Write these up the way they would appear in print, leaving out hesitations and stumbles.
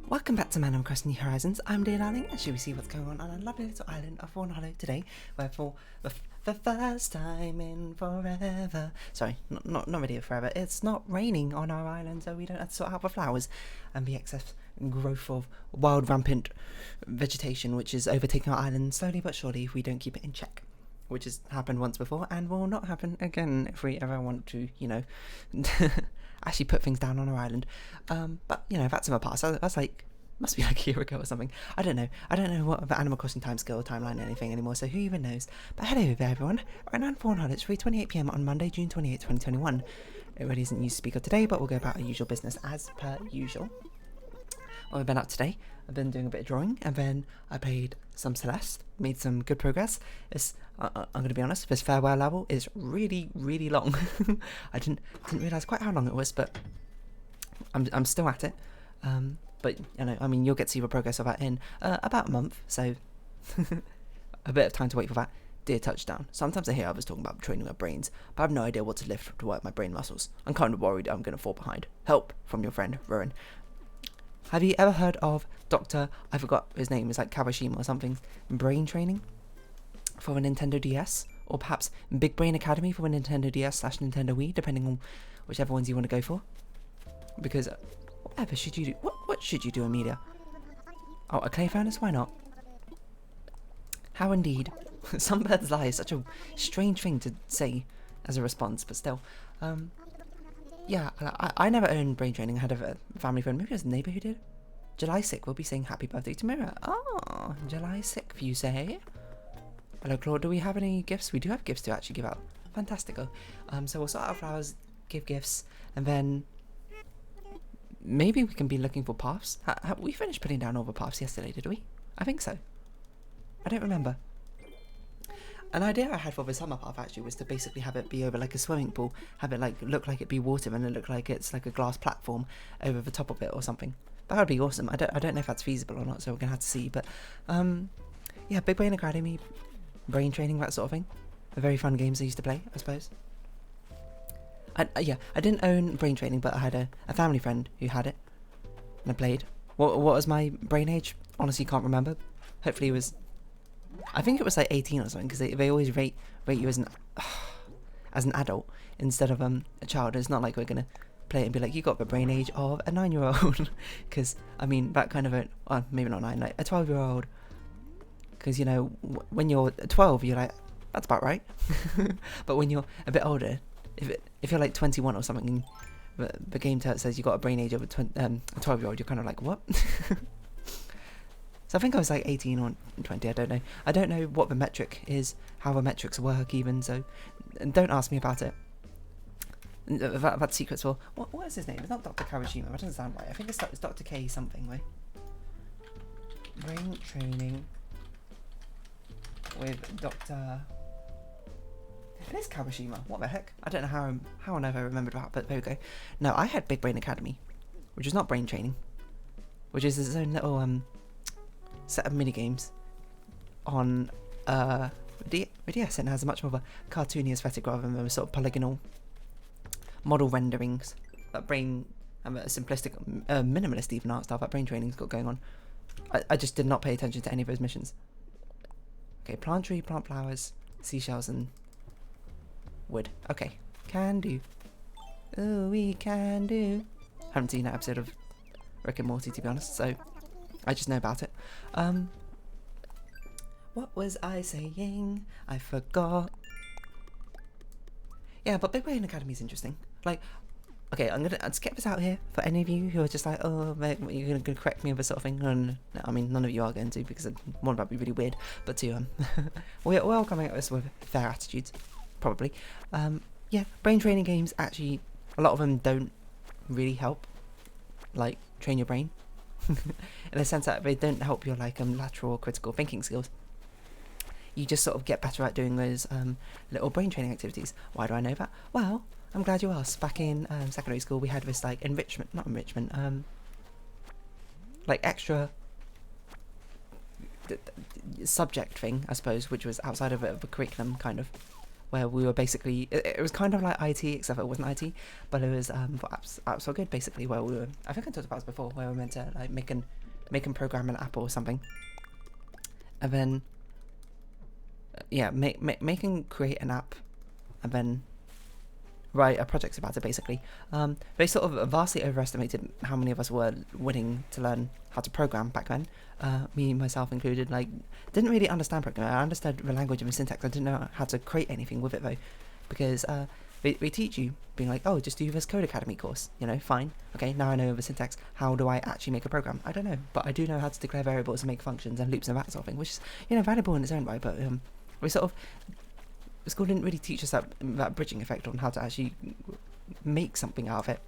Welcome back to Man Across New Horizons. I'm dear darling, and shall we see what's going on a lovely little island of Fawnhallow today, where for the first time in forever, sorry, not really forever, it's not raining on our island, so we don't have to sort out the flowers and the excess growth of wild rampant vegetation which is overtaking our island slowly but surely if we don't keep it in check. Which has happened once before and will not happen again if we ever want to, actually put things down on our island. But, that's in the past. That's like, must be like a year ago or something. I don't know what the Animal Crossing timescale or timeline or anything anymore, so who even knows. But hello there, everyone. Right now in Fawnhallow, it's 3:28 PM on Monday, June 28, 2021. It really isn't used to speak of today, but we'll go about our usual business as per usual. What I've been up today, I've been doing a bit of drawing, and then I played some Celeste, made some good progress. I'm going to be honest, this farewell level is really, really long. I didn't realise quite how long it was, but I'm still at it. But, you'll get to see the progress of that in about a month, so a bit of time to wait for that dear touchdown. Sometimes I hear others talking about training my brains, but I have no idea what to lift to work my brain muscles. I'm kind of worried I'm going to fall behind. Help from your friend, Rowan. Have you ever heard of Dr. I forgot his name, it's like Kawashima or something, brain training for a Nintendo DS? Or perhaps Big Brain Academy for a Nintendo DS / Nintendo Wii, depending on whichever ones you want to go for. Because whatever should you do? What should you do, Amelia? Oh, a clay furnace? Why not? How indeed. Some birds lie is such a strange thing to say as a response, but still. Yeah, I never owned brain training. I had a family friend, maybe it was a neighbour who did. July 6th, we'll be saying happy birthday to Mira. Oh, July 6th, you say? Hello, Claude, do we have any gifts? We do have gifts to actually give out. Fantastical. So we'll sort out flowers, give gifts, and then maybe we can be looking for paths. We finished putting down all the paths yesterday, did we? I think so. I don't remember. An idea I had for the summer path actually was to basically have it be over like a swimming pool, have it like look like it be water and it look like it's like a glass platform over the top of it or something. That would be awesome. I don't know if that's feasible or not, so we're gonna have to see. But yeah, Big Brain Academy, brain training, that sort of thing. A very fun games I used to play, I suppose. I didn't own brain training, but I had a family friend who had it, and I played. What was my brain age? Honestly, can't remember. Hopefully it was. I think it was like 18 or something, because they always rate you as an adult instead of a child. It's not like we're gonna play it and be like, you got the brain age of a 9-year-old, because that kind of maybe not 9, like a 12-year-old, because when you're 12 you're like, that's about right. But when you're a bit older, if you're like 21 or something, and the game says you got a brain age of a 12-year-old, you're kind of like, what? So I think I was like 18 or 20, I don't know. I don't know what the metric is, how the metrics work even, so don't ask me about it. That secret's for... What is his name? It's not Dr. Kawashima, that doesn't sound right. I think it's Dr. K something, right? Brain training with Dr... It is Kawashima, what the heck? I don't know how on earth I remembered that, but there we go. No, I had Big Brain Academy, which is not brain training, which is its own little set of minigames on DS, and has a much more of a cartoony aesthetic rather than the sort of polygonal model renderings that brain and a simplistic minimalist even art style that brain training's got going on. I just did not pay attention to any of those missions. Okay, plant tree, plant flowers, seashells and wood. Okay, can do. Oh, we can do. Haven't seen that episode of Rick and Morty, to be honest, so I just know about it. What was I saying? I forgot. Yeah, but Big Brain Academy is interesting. Like, okay, I'll get this out here for any of you who are just like, oh, mate, you're going to correct me with this sort of thing. And I mean, none of you are going to, because one about be really weird. But we're all coming at this with fair attitudes, probably. Yeah, brain training games actually, a lot of them don't really help, like, train your brain. In the sense that they don't help your lateral or critical thinking skills. You just sort of get better at doing those little brain training activities. Why do I know that? Well, I'm glad you asked. Back in secondary school, we had this extra subject thing, I suppose, which was outside of the curriculum, kind of, where we were basically, it was kind of like IT, except it wasn't IT, but it was for apps for good, basically, where we were, I think I talked about this before, where we were meant to like make and program an app or something, and then yeah, make and create an app, and then write a project about it, basically. They sort of vastly overestimated how many of us were willing to learn how to program back then. Me, myself included, like, didn't really understand programming. I understood the language and the syntax. I didn't know how to create anything with it, though, because they teach you, being like, oh, just do this Code Academy course, you know, fine. Okay, now I know the syntax. How do I actually make a program? I don't know, but I do know how to declare variables and make functions and loops and that sort of thing, which is, you know, valuable in its own way, but we sort of, school didn't really teach us that bridging effect on how to actually make something out of it.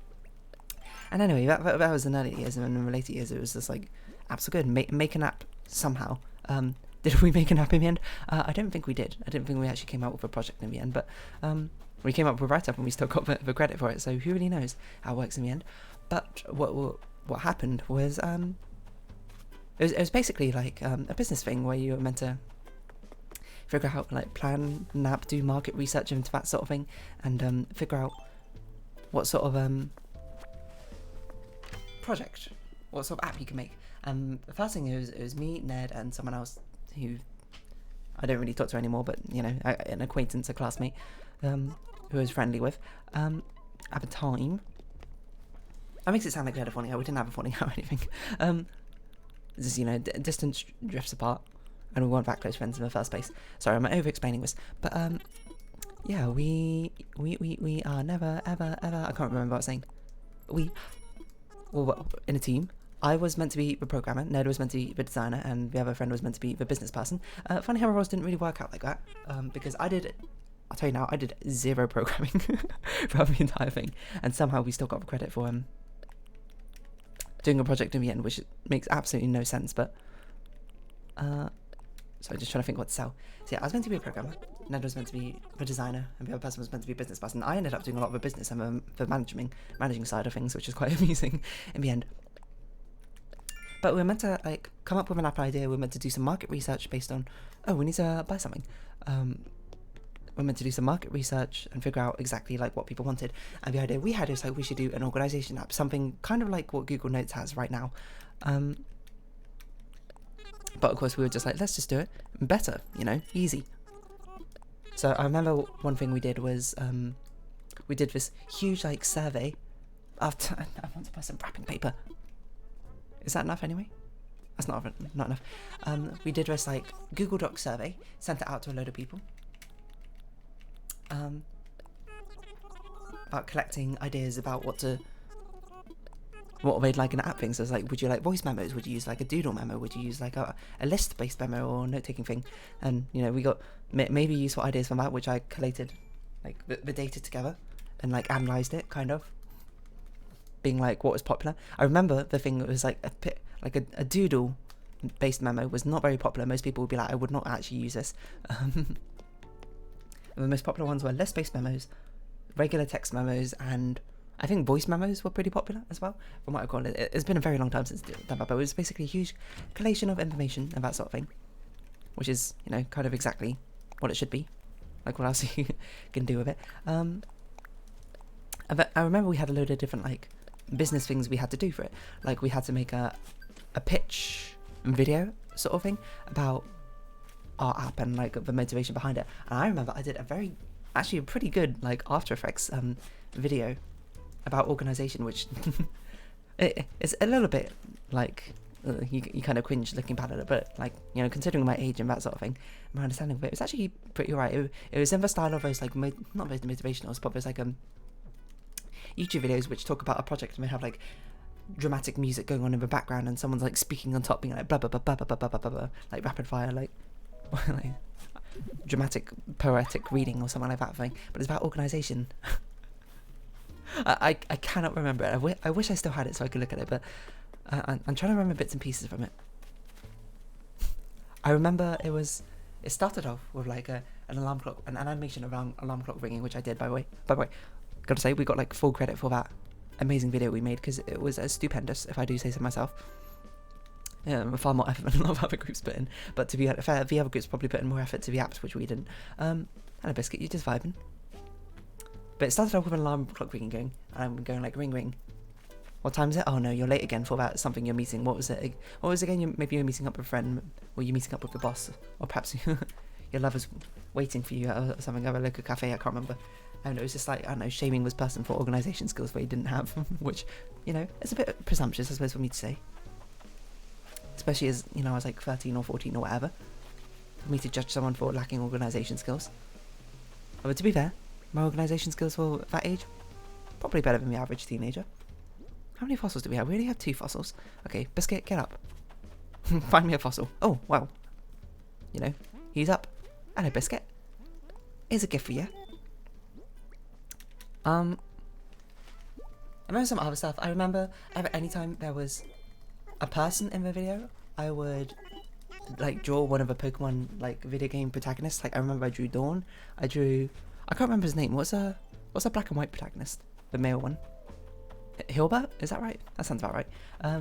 And anyway, that was in early years, and then in later years it was just like, apps are good, make an app somehow. Did we make an app in the end? I don't think we did. I didn't think we actually came out with a project in the end, but we came up with a write-up and we still got the credit for it, so who really knows how it works in the end. But what happened was, it was basically like a business thing where you were meant to figure out, like, plan an app, do market research into that sort of thing, and figure out what sort of project, what sort of app you can make. The first thing it was me, Ned, and someone else who I don't really talk to anymore, but, you know, an acquaintance, a classmate, who I was friendly with at the time. That makes it sound like we had a falling out. We didn't have a falling out or anything. Just, you know, distance drifts apart, and we weren't that close friends in the first place. Sorry, I'm over-explaining this, but yeah, we are never, ever, I can't remember what I was saying. We were in a team. I was meant to be the programmer, Ned was meant to be the designer, and the other friend was meant to be the business person. Funny how our roles didn't really work out like that, because I'll tell you now, I did zero programming throughout the entire thing, and somehow we still got the credit for doing a project in the end, which makes absolutely no sense, but so I'm just trying to think what to sell. So yeah, I was meant to be a programmer, Ned was meant to be the designer, and the other person was meant to be a business person. I ended up doing a lot of the business and the managing side of things, which is quite amusing in the end. But we were meant to, like, come up with an app idea. We were meant to do some market research based on, oh, we need to buy something. We're meant to do some market research and figure out exactly, like, what people wanted. And the idea we had is, like, we should do an organization app, something kind of like what Google Notes has right now. But of course we were just like, let's just do it better, you know, easy. So I remember one thing we did was, we did this huge, like, survey. After I want to buy some wrapping paper. Is that enough anyway? That's not enough. We did this, like, Google Docs survey, sent it out to a load of people. About collecting ideas about what they'd like in app things. So it's like, would you like voice memos? Would you use like a doodle memo? Would you use like a list-based memo or note-taking thing? And, you know, we got maybe useful ideas from that, which I collated, like, the data together and, like, analysed it, kind of. Being like, what was popular. I remember the thing that was like a doodle based memo was not very popular. Most people would be like, I would not actually use this. The most popular ones were list-based memos, regular text memos, and I think voice memos were pretty popular as well, from what I call it. It's been a very long time since I've done that, but it was basically a huge collation of information and that sort of thing, which is, you know, kind of exactly what it should be. Like, what else you can do with it. But I remember we had a load of different, like, business things we had to do for it. Like, we had to make a pitch video sort of thing about our app and, like, the motivation behind it. And I remember I did a pretty good, like, After Effects video about organization, which it's a little bit like you kind of cringe looking back at it, but, like, you know, considering my age and that sort of thing, my understanding of it was actually pretty alright. It was in the style of those, like, not those motivationals, but those, like, YouTube videos which talk about a project and they have, like, dramatic music going on in the background and someone's, like, speaking on top, being like blah blah blah blah blah blah blah blah, like rapid fire, like like dramatic poetic reading or something like that thing. But it's about organisation. I cannot remember it. I wish I still had it so I could look at it, but I'm trying to remember bits and pieces from it. I remember it started off with, like, an alarm clock, an animation around alarm clock ringing, which I did, by the way. Gotta say, we got, like, full credit for that amazing video we made, because it was stupendous, if I do say so myself. far more effort than a lot of other groups put in. But to be fair, the other groups probably put in more effort to the apps, which we didn't. Hello, Biscuit, you just vibing. But it started off with an alarm clock ringing, and I'm going like ring ring. What time is it? Oh no, you're late again for that something you're meeting. What was it? What was it again? Maybe you're meeting up with a friend, or you're meeting up with the boss, or perhaps your lover's waiting for you at something at a local cafe. I can't remember. I don't know. It was just like, I don't know, shaming this person for organisation skills they didn't have, which, you know, it's a bit presumptuous, I suppose, for me to say. Especially as, you know, I was like 13 or 14 or whatever. For me to judge someone for lacking organisation skills. But to be fair, my organisation skills for that age, probably better than the average teenager. How many fossils do we have? We only have 2 fossils. Okay, Biscuit, get up. Find me a fossil. Oh, wow. You know, he's up. Hello, Biscuit. Here's a gift for you. I remember some other stuff. I remember anytime there was a person in the video, I would like draw one of the Pokemon like video game protagonists. Like I remember I drew Dawn. I can't remember his name. What's a black and white protagonist? The male one. Hilbert? Is that right? That sounds about right. I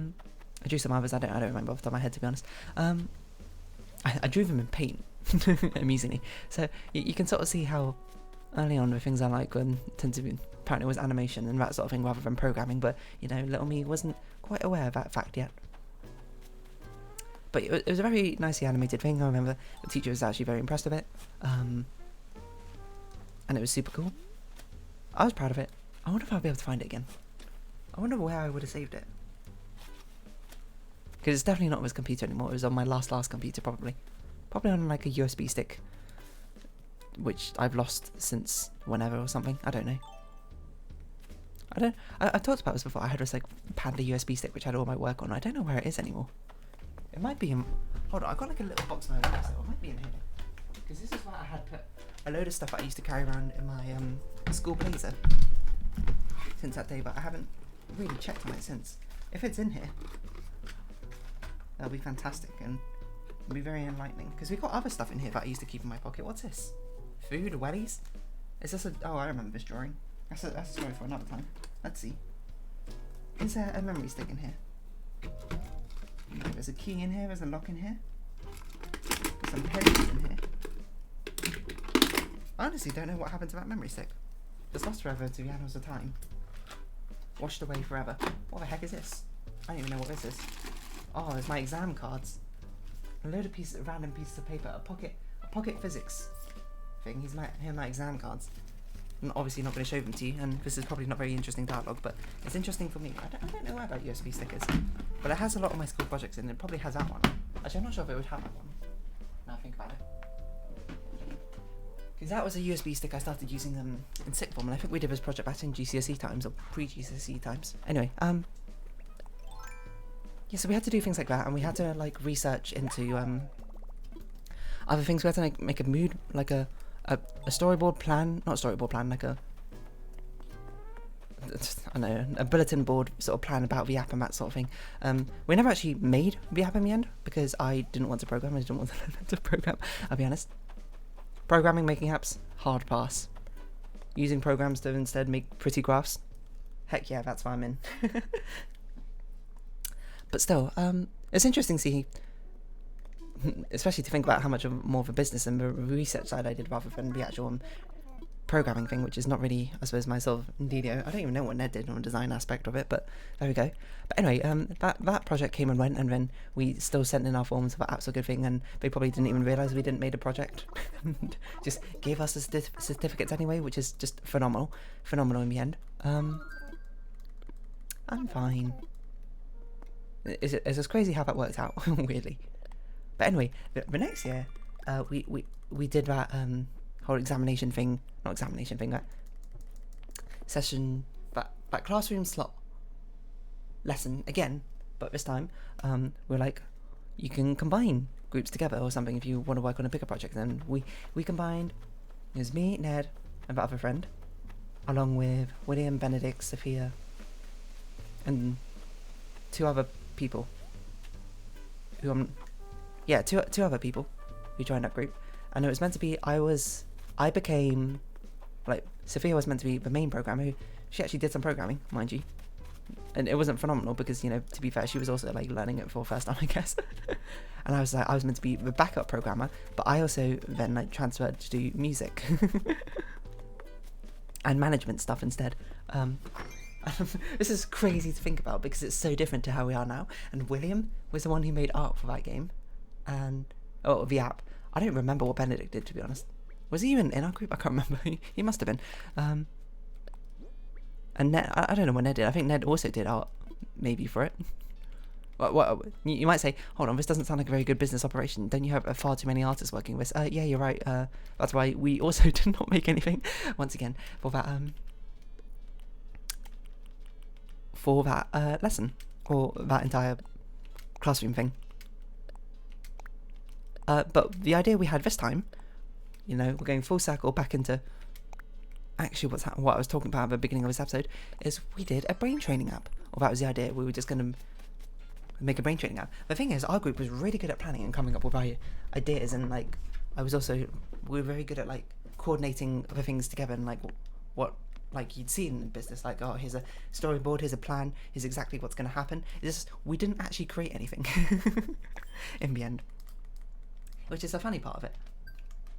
drew some others. I don't remember off the top of my head, to be honest. I drew them in paint, amusingly. So you can sort of see how early on the things I like tend to be, apparently it was animation and that sort of thing rather than programming, but you know, little me wasn't quite aware of that fact yet. But it was a very nicely animated thing. I remember the teacher was actually very impressed with it, and it was super cool. I was proud of it. I wonder if I'll be able to find it again. I wonder where I would have saved it, because it's definitely not on this computer anymore. It was on my last computer, probably on like a USB stick, which I've lost since whenever or something. I don't know. I've talked about this before. I had this like Panda USB stick which had all my work on. I don't know where it is anymore. It might be in... Hold on, I've got like a little box in my office, so it might be in here. Because this is where I had put a load of stuff I used to carry around in my school blazer since that day, but I haven't really checked on it since. If it's in here, that'll be fantastic and it'll be very enlightening. Because we've got other stuff in here that I used to keep in my pocket. What's this? Food? Wellies? Is this a... Oh, I remember this drawing. That's a story for another time. Let's see. Is there a memory stick in here? There's a key in here, there's a lock in here. There's some pennies in here. I honestly don't know what happened to that memory stick. It's lost forever to the annals of time. Washed away forever. What the heck is this? I don't even know what this is. Oh, it's my exam cards. A load of random pieces of paper. A pocket physics thing. Here's my exam cards. I'm obviously not going to show them to you, and this is probably not very interesting dialogue, but it's interesting for me. I don't know where that USB stick is, but it has a lot of my school projects in it. It probably has that one. Actually, I'm not sure if it would have that one, now I think about it. Because that was a USB stick I started using in sixth form, and I think we did this project back in GCSE times, or pre-GCSE times. Anyway, yeah, so we had to do things like that, and we had to, like, research into, other things. We had to, like, make a mood, like a storyboard plan, not storyboard plan, like I don't know, a bulletin board sort of plan about the app and that sort of thing. We never actually made the app in the end because I didn't want to program. I didn't want to program, I'll be honest. Programming, making apps, hard pass. Using programs to instead make pretty graphs, heck yeah, that's why I'm in. But still, it's interesting to see, especially to think about how much more of a business and the research side I did rather than the actual programming thing, which is not really, I suppose, my sort of dealio. I don't even know what Ned did on the design aspect of it, but there we go. But anyway, that project came and went, and then we still sent in our forms for apps a good thing, and they probably didn't even realise we didn't made a project. Just gave us the certificates anyway, which is just phenomenal in the end. I'm fine. It's just crazy how that worked out, weirdly. But anyway, the next year, we did that whole examination thing, not examination thing, that session, that classroom slot lesson again, but this time, we're like, you can combine groups together or something if you want to work on a bigger project. And we combined, it was me, Ned, and that other friend, along with William, Benedict, Sophia, and two other people who two other people who joined that group. And it was meant to be, I became, like, Sophia was meant to be the main programmer. She actually did some programming, mind you. and it wasn't phenomenal because, you know, to be fair, she was also like learning it for the first time, I guess. And I was meant to be the backup programmer, but I also then like transferred to do music and management stuff instead. This is crazy to think about because it's so different to how we are now. And William was the one who made art for that game, and the app. I don't remember what Benedict did, to be honest. Was he even in our group? I can't remember. He must have been. And Ned, I don't know what Ned did. I think Ned also did art, maybe, for it. What you might say, hold on, this doesn't sound like a very good business operation. Don't you have far too many artists working with this? Yeah, you're right. That's why we also did not make anything, once again, for that lesson, or that entire classroom thing. But the idea we had this time, you know, we're going full circle back into actually what I was talking about at the beginning of this episode, is we did a brain training app. Or that was the idea. We were just going to make a brain training app. The thing is, our group was really good at planning and coming up with ideas, and like we were very good at like coordinating other things together, and like what like you'd see in business, like, oh, here's a storyboard, here's a plan, here's exactly what's going to happen. It's just, we didn't actually create anything in the end, which is the funny part of it.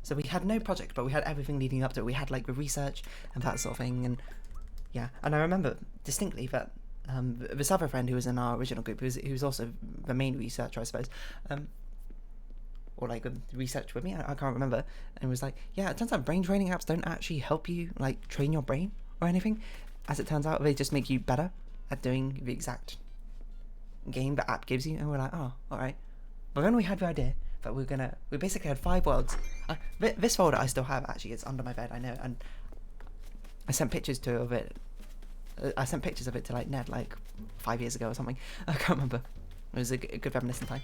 So we had no project, but we had everything leading up to it. We had like the research and that sort of thing, and yeah. And I remember distinctly that this other friend who was in our original group, who was also the main researcher, I suppose, or like research with me, I can't remember, and was like, yeah, it turns out brain training apps don't actually help you like train your brain or anything. As it turns out, they just make you better at doing the exact game the app gives you. And we're like, oh, all right. But then we had the idea that we basically had 5 worlds. This folder I still have, actually. It's under my bed, I know, and I sent pictures of it to like Ned like 5 years ago or something. I can't remember. It was a good reminiscent time.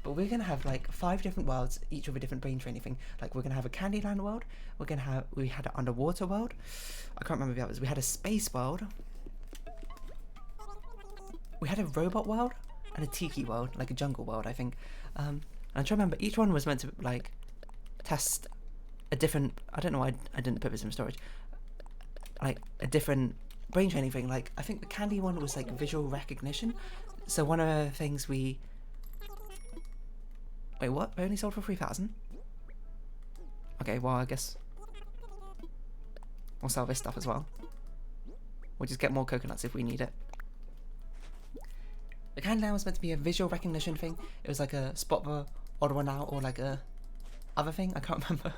But we're gonna have like 5 different worlds, each with a different brain training thing. Like we're gonna have a Candyland world. We had an underwater world. I can't remember the others. We had a space world. We had a robot world and a tiki world, like a jungle world, I think. And I'm trying to remember, each one was meant to like test a different, I don't know why I didn't put this in storage, like a different brain training thing. Like I think the candy one was like visual recognition. So one of the things wait, what? They only sold for 3,000? Okay, well, I guess we'll sell this stuff as well. We'll just get more coconuts if we need it. The Candyland was meant to be a visual recognition thing. It was like a spot the odd one out, or like a other thing. I can't remember.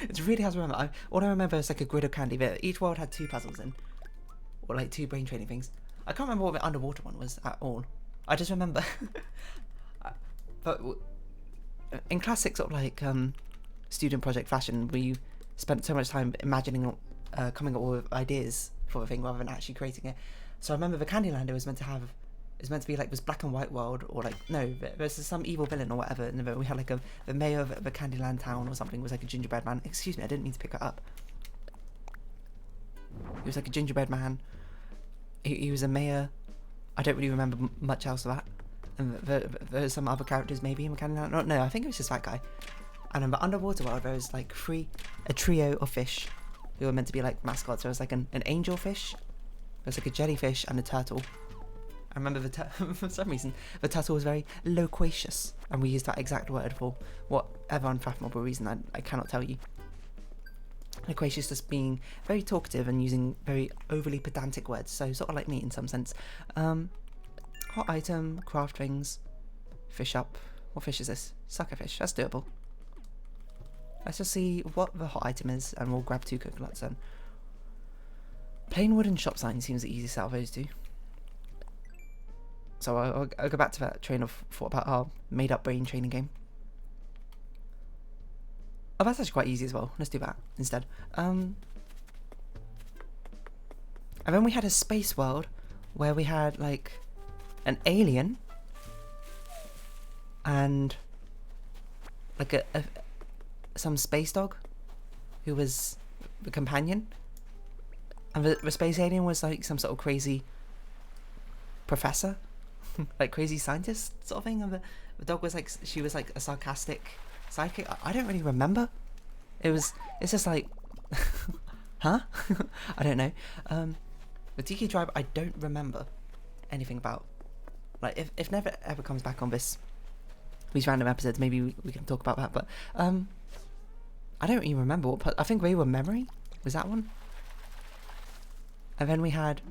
It's really hard to remember. All I remember is like a grid of candy. But each world had 2 puzzles in, or like 2 brain training things. I can't remember what the underwater one was at all. I just remember. But in classic sort of like student project fashion, we spent so much time imagining, coming up with ideas for the thing rather than actually creating it. So I remember the Candyland was meant to be like this black and white world, or like, no, there's some evil villain or whatever, and then we had like the mayor of the Candyland town or something was like a gingerbread man. Excuse me, I didn't mean to pick that up. He was like a gingerbread man. He was a mayor. I don't really remember much else of that. And there's some other characters maybe in Candyland. No, I think it was just that guy. And in the underwater world, there was like a trio of fish who were meant to be like mascots. There was like an angel fish. There's like a jellyfish and a turtle. I remember for some reason the turtle was very loquacious, and we used that exact word for whatever unfathomable reason I cannot tell you. Loquacious just being very talkative and using very overly pedantic words, so sort of like me in some sense. Hot item, craft things, fish up. What fish is this? Sucker fish. That's doable. Let's just see what the hot item is, and we'll grab 2 coconuts then. Plain wooden shop sign seems the easiest out of those 2. So I'll go back to that train of thought about our made-up brain training game. Oh, that's actually quite easy as well. Let's do that instead. And then we had a space world where we had like an alien and like some space dog who was the companion, and the space alien was like some sort of crazy professor, like crazy scientist sort of thing, and the dog was like, she was like a sarcastic sidekick. I don't really remember. It's just like huh. I don't know. The Tiki Tribe, I don't remember anything about. Like, if never ever comes back on these random episodes, maybe we can talk about that. But I don't even remember what. I think we were Memory. Was that one? And then we had.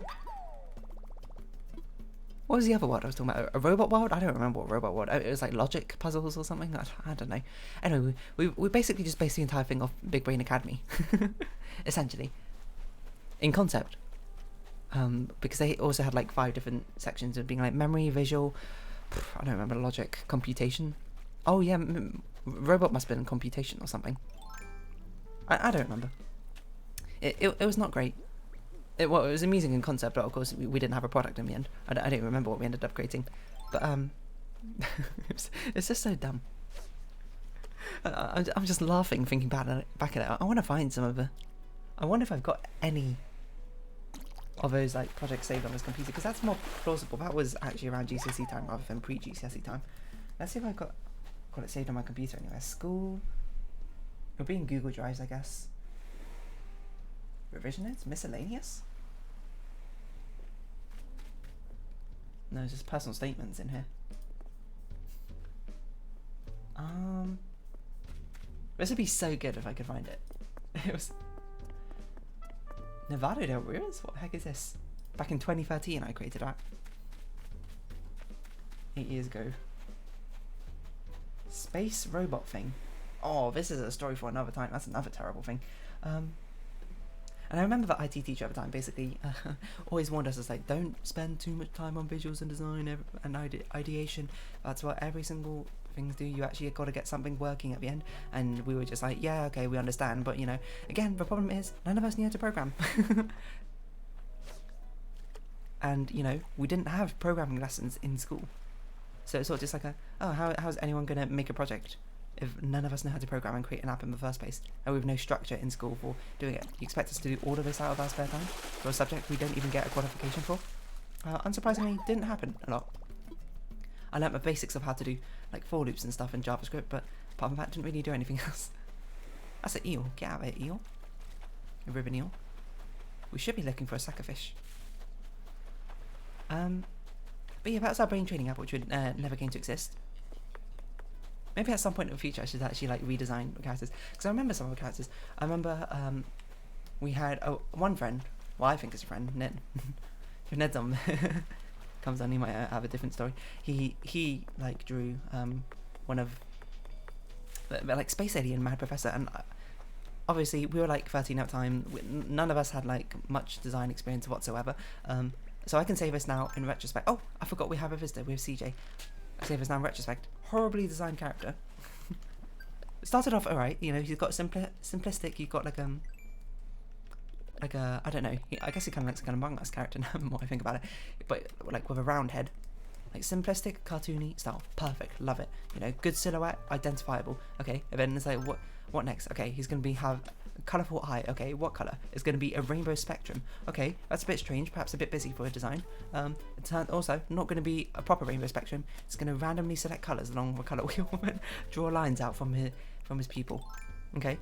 What was the other world I was talking about? A robot world? I don't remember what robot world. It was like logic puzzles or something. I don't know. Anyway, we basically just based the entire thing off Big Brain Academy, essentially, in concept. Because they also had like 5 different sections of being like memory, visual. I don't remember, logic, computation. Oh yeah, robot must have been computation or something. I don't remember. It was not great. It was amusing in concept, but of course we didn't have a product in the end. I don't remember what we ended up creating, but it's just so dumb. I'm just laughing thinking back at it. I want to find some of the. I wonder if I've got any of those like projects saved on this computer, because that's more plausible. That was actually around GCSE time rather than pre-GCSE time. Let's see if I've got it saved on my computer anywhere. School. It'll be in Google Drives, I guess. Revision notes? Miscellaneous? No, it's just personal statements in here. This would be so good if I could find it. It was Nevada Del Rios? What the heck is this? Back in 2013 I created that. 8 years ago. Space robot thing. Oh, this is a story for another time. That's another terrible thing. And I remember the IT teacher at the time basically always warned us, as like, don't spend too much time on visuals and design and ideation. That's what every single things do. You actually got to get something working at the end. And we were just like, yeah, okay, we understand. But, you know, again, the problem is none of us knew how to program. And, you know, we didn't have programming lessons in school. So it's sort of just like how's anyone going to make a project if none of us know how to program and create an app in the first place, and we have no structure in school for doing it? You expect us to do all of this out of our spare time for a subject we don't even get a qualification for? Unsurprisingly, didn't happen a lot. I learnt the basics of how to do like for loops and stuff in JavaScript, but apart from that, didn't really do anything else. That's an eel. Get out of here, eel. A ribbon eel. We should be looking for a suckerfish. But yeah, that's our brain training app, which would never came to exist. Maybe at some point in the future I should actually like redesign the characters, because I remember some of the characters. I remember we had one friend, well, I think it's a friend, Ned. If Ned's on comes on, he might have a different story. He like drew one of the like space alien mad professor, and obviously we were like 13 at the time. None of us had like much design experience whatsoever. So I can say this now in retrospect. Oh, I forgot we have a visitor. We have CJ. I say this now in retrospect. Horribly designed character. It started off alright, you know. He's got simplistic. You've got like a I don't know. I guess he kind of looks like an Among Us character now. The more I think about it, but like with a round head, like simplistic, cartoony style. Perfect. Love it. You know, good silhouette, identifiable. Okay, and then it's like what next? Okay, he's gonna have a colourful eye. Okay, what colour? It's going to be a rainbow spectrum. Okay, that's a bit strange, perhaps a bit busy for a design. It's also not going to be a proper rainbow spectrum. It's going to randomly select colours along the colour wheel and draw lines out from his pupil. Okay,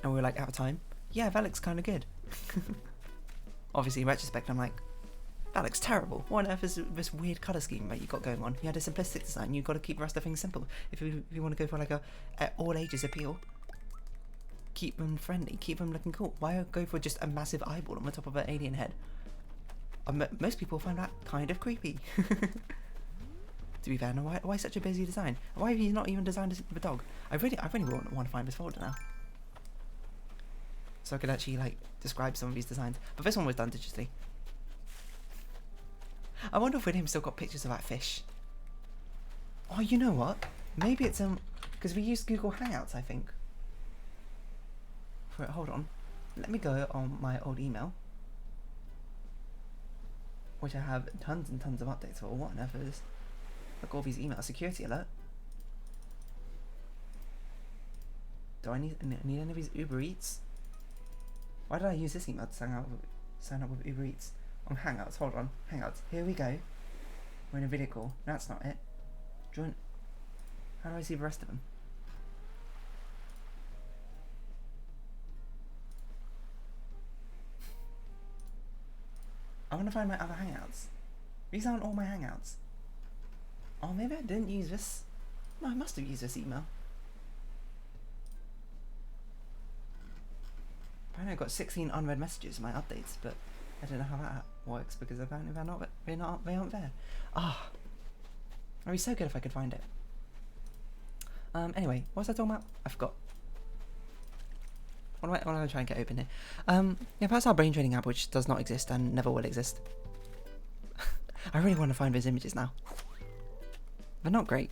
and we were like, at the time, yeah, that looks kind of good. Obviously, in retrospect, I'm like, that looks terrible. What on earth is this weird colour scheme that you got going on? You had a simplistic design. You've got to keep the rest of things simple. If you want to go for like a all ages appeal, keep them friendly, keep them looking cool. Why go for just a massive eyeball on the top of an alien head? Most people find that kind of creepy. To be fair, no, why such a busy design? Why have you not even designed the dog? I really want to find this folder now, so I could actually like describe some of these designs. But this one was done digitally. I wonder if William still got pictures of that fish. Oh, you know what? Maybe it's because we used Google Hangouts, I think. Hold on, let me go on my old email, which I have tons and tons of updates for. What on earth is this? Look, all these emails. Security alert. Do I need any of these Uber Eats? Why did I use this email to sign up with Uber Eats on Hangouts? Hold on, Hangouts. Here we go. We're in a video call. That's not it. Join. How do I see the rest of them? I want to find my other hangouts. These aren't all my hangouts. Oh, maybe I didn't use this. No, I must have used this email. Apparently I got 16 unread messages in my updates, but I don't know how that works because apparently they aren't there. Ah, it'd be so good if I could find it. Anyway, what was I talking about? I forgot. What am I trying to get open here? Yeah, that's our brain training app, which does not exist and never will exist. I really want to find those images now. They're not great.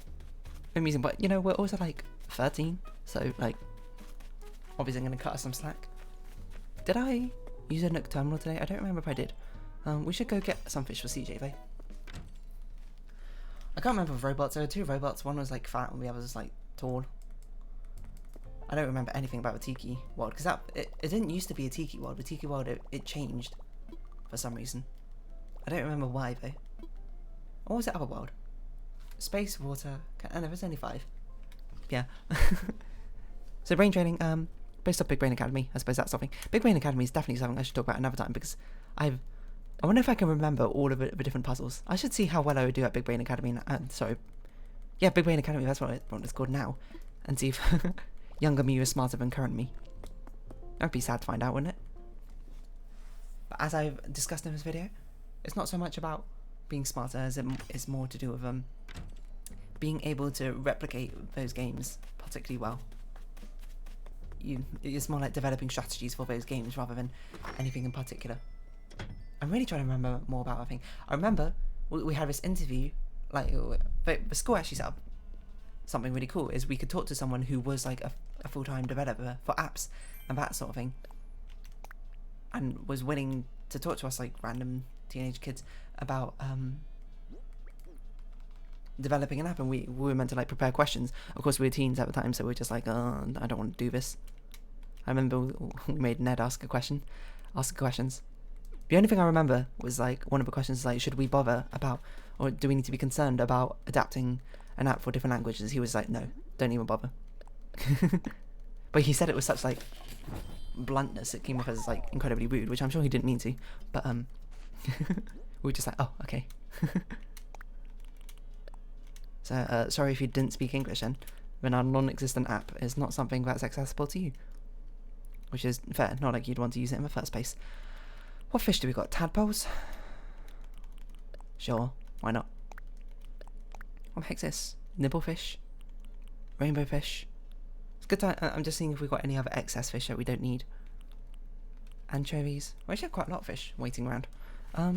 Amusing, but you know, we're also like 13, so like, obviously I'm going to cut us some slack. Did I use a Nook terminal today? I don't remember if I did. We should go get some fish for CJ though. I can't remember the robots. There were two robots. One was like fat and the other was like tall. I don't remember anything about the Tiki world because it didn't used to be a Tiki world. The Tiki world it changed for some reason. I don't remember why though. What was the other world? Space, water. I know there's only 5. Yeah. So brain training. Based off Big Brain Academy. I suppose that's something. Big Brain Academy is definitely something I should talk about another time because I wonder if I can remember all of the different puzzles. I should see how well I would do at Big Brain Academy. Yeah, Big Brain Academy. That's what it's called now, and see if younger me was smarter than current me. That'd be sad to find out, wouldn't it? But as I've discussed in this video, it's not so much about being smarter as it's more to do with being able to replicate those games particularly well. It's more like developing strategies for those games rather than anything in particular. I'm really trying to remember more about that thing. I remember we had this interview, like the school actually set up something really cool. Is we could talk to someone who was like a full-time developer for apps and that sort of thing, and was willing to talk to us like random teenage kids about developing an app. And we were meant to like prepare questions. Of course, we were teens at the time, so we were just like, I don't want to do this. I remember we made Ned ask questions. The only thing I remember was like one of the questions is like, should we bother about, or do we need to be concerned about adapting an app for different languages? He was like, no, don't even bother. But he said it with such like bluntness, it came off as like incredibly rude, which I'm sure he didn't mean to. But we were just like, oh, okay. So sorry if you didn't speak English then our non-existent app is not something that's accessible to you. Which is fair, not like you'd want to use it in the first place. What fish do we got? Tadpoles? Sure, why not? What the heck's this? Nibblefish? Rainbow fish? It's good time. I'm just seeing if we've got any other excess fish that we don't need. Anchovies. We actually have quite a lot of fish waiting around. Yeah,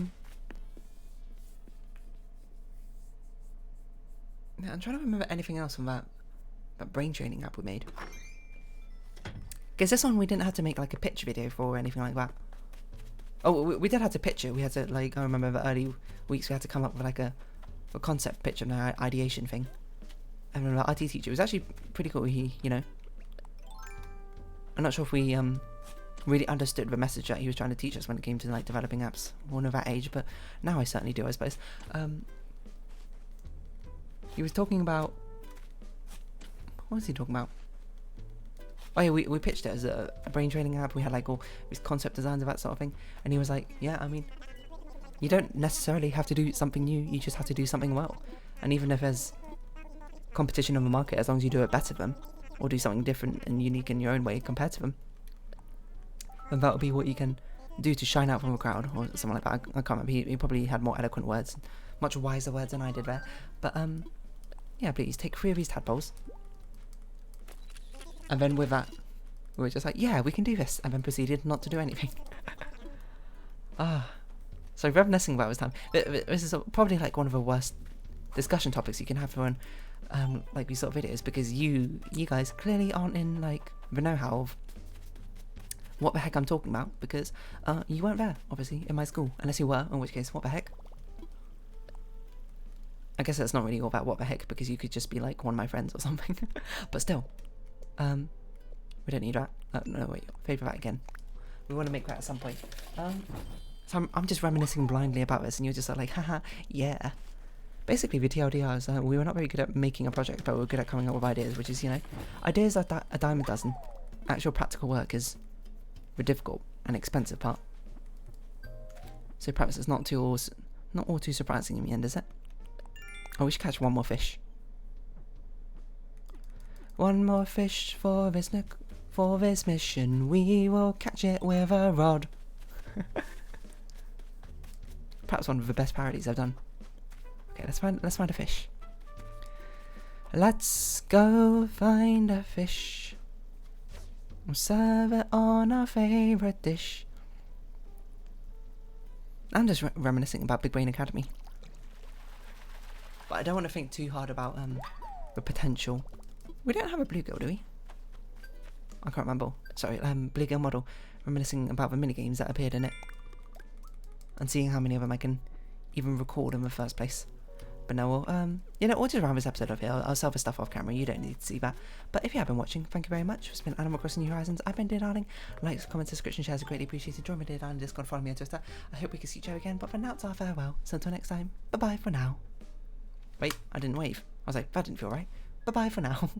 I'm trying to remember anything else from that brain training app we made. Because this one we didn't have to make like a pitch video for or anything like that. Oh, we did have to pitch it. We had to like, I remember the early weeks we had to come up with like a concept pitch and an ideation thing. I remember our IT teacher, it was actually pretty cool. He, you know, I'm not sure if we really understood the message that he was trying to teach us when it came to like developing apps. One of that age, but now I certainly do, I suppose. He was talking about, what was he talking about? Oh yeah, we pitched it as a brain training app. We had like all these concept designs of that sort of thing, and he was like, yeah, I mean, you don't necessarily have to do something new, you just have to do something well. And even if there's competition on the market, as long as you do it better than them, or do something different and unique in your own way compared to them, then that would be what you can do to shine out from the crowd, or something like that. I can't remember, he probably had more eloquent words, much wiser words than I did there. But yeah, please take 3 of these tadpoles. And then with that, we were just like, yeah, we can do this, and then proceeded not to do anything. So reminiscing about this time, this is probably like one of the worst discussion topics you can have for like these sort of videos, because you guys clearly aren't in like the know-how of what the heck I'm talking about, because you weren't there, obviously, in my school, unless you were, in which case, what the heck? I guess that's not really all about what the heck, because you could just be like one of my friends or something. But still, we don't need that. No, wait, favour that again. We want to make that at some point. So I'm just reminiscing blindly about this, and you're just like, haha, yeah. Basically, the TLDR is we were not very good at making a project, but we were good at coming up with ideas, which is, you know, ideas are a dime a dozen. Actual practical work is the difficult and expensive part. So perhaps it's not all too surprising in the end, is it? Oh, we should catch one more fish. One more fish for this mission. We will catch it with a rod. Perhaps one of the best parodies I've done. Okay, let's find a fish. Let's go find a fish. We'll serve it on our favourite dish. I'm just reminiscing about Big Brain Academy. But I don't want to think too hard about the potential. We don't have a bluegill, do we? I can't remember. Sorry, bluegill model. Reminiscing about the minigames that appeared in it. And seeing how many of them I can even record in the first place. But no, we'll, you know, we'll just round this episode off here. I'll sell the stuff off camera. You don't need to see that. But if you have been watching, thank you very much. It's been Animal Crossing New Horizons. I've been Dear Darling. Likes, comments, subscription, shares are greatly appreciated. Join my Dear Darling Discord, follow me on Twitter. I hope we can see each other again. But for now, it's our farewell. So until next time, bye-bye for now. Wait, I didn't wave. I was like, that didn't feel right. Bye-bye for now.